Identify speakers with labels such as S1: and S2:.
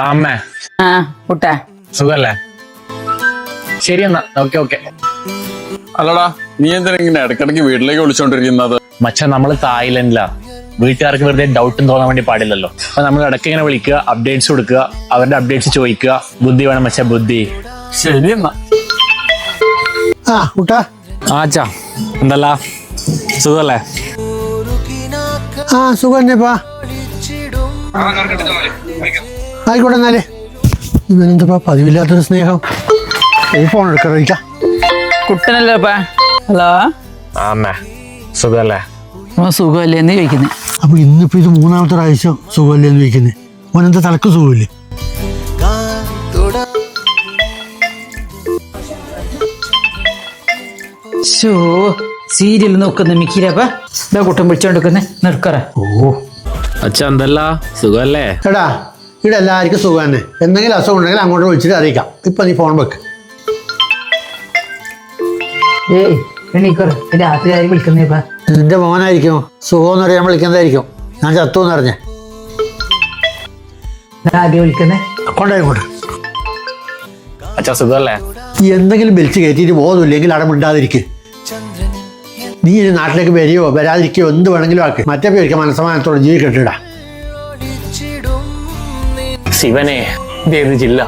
S1: അമ്മ
S2: കുട്ടാ
S1: സുഖല്ലേ? ശരി എന്നാ, ഓക്കെ.
S3: അല്ലടാ, നീ എന്തിനാ ഇങ്ങനെ ഇടക്കിടക്ക് വീട്ടിലേക്ക് വിളിച്ചോണ്ടിരിക്കുന്നത്?
S1: മച്ചാ, നമ്മള് തായ്ലൻഡിലാ. വീട്ടുകാർക്ക് വെറുതെ ഡൗട്ടും തോന്നാൻ വേണ്ടി പാടില്ലല്ലോ. അപ്പൊ നമ്മൾ ഇടയ്ക്ക് ഇങ്ങനെ വിളിക്കുക, അപ്ഡേറ്റ്സ് കൊടുക്കുക, അവരുടെ അപ്ഡേറ്റ്സ് ചോദിക്കുക. ബുദ്ധി വേണം മച്ചാ, ബുദ്ധി.
S3: ശരി എന്നാ.
S4: കുട്ടാ
S1: അച്ഛാ, എന്തല്ല സുഖല്ലേ?
S4: സുഖം തന്നെപ്പാ. ആയിക്കോട്ടെ എന്നാലേ. ഇവനെന്തപ്പാ പതിവില്ലാത്തൊരു സ്നേഹം. ഈ ഫോൺ എടുക്കാറില്ല.
S2: കുട്ടനല്ലേപ്പാ? ഹലോ,
S1: അമ്മ സുഖല്ലേ?
S2: സുഖമല്ലേ എന്ന് ചോദിക്കുന്നേ.
S4: അപ്പൊ ഇന്നിപ്പോ ഇത് മൂന്നാമത്തെ പ്രാവശ്യം സുഖമല്ലേ എന്ന് ചോദിക്കുന്നത്. ഓനെന്താ തലക്ക് സുഖമില്ലേ?
S2: സീരിയൽ നോക്കുന്ന മിക്കിരപ്പാ. ഇതാ കുട്ടൻ വിളിച്ചോണ്ടിരിക്കുന്നേ, നിർക്കറ.
S1: അച്ഛാ, എന്തല്ല സുഖല്ലേ?
S4: എടാ, ഇവിടെ എല്ലാവർക്കും സുഖം തന്നെ. എന്തെങ്കിലും അസുഖം ഉണ്ടെങ്കിൽ അങ്ങോട്ട് വിളിച്ചിട്ട് അറിയിക്കാം. ഇപ്പൊ നീ ഫോൺ വെക്ക്.
S2: ഏയ് എണീക്കറ, രാത്രി ആരും വിളിക്കുന്നേപ്പാ.
S4: നിന്റെ മോനായിരിക്കും. സുഖം എന്ന് പറയാൻ വിളിക്കുന്നതായിരിക്കും. ഞാൻ ചത്തു എന്ന് അറിഞ്ഞേ.
S2: ആദ്യം വിളിക്കുന്നേ.
S4: കൊണ്ടായിക്കോട്ടെ.
S1: അച്ഛാ, സുഖല്ലേ?
S4: എന്തെങ്കിലും വലിച്ചു കയറ്റിയിട്ട് ബോധമില്ലെങ്കിൽ അവിടെ മിണ്ടാതിരിക്കുക. നീ ഇനി നാട്ടിലേക്ക് വരികയോ വരാതിരിക്കുകയോ എന്ത് വേണമെങ്കിലും ആക്ക്. മറ്റേ പേർക്ക് മനസ്സമാനത്തോടെ ജീവിക്കട്ടിടാ.
S1: ശിവനെ, ഇതേത് ജില്ല?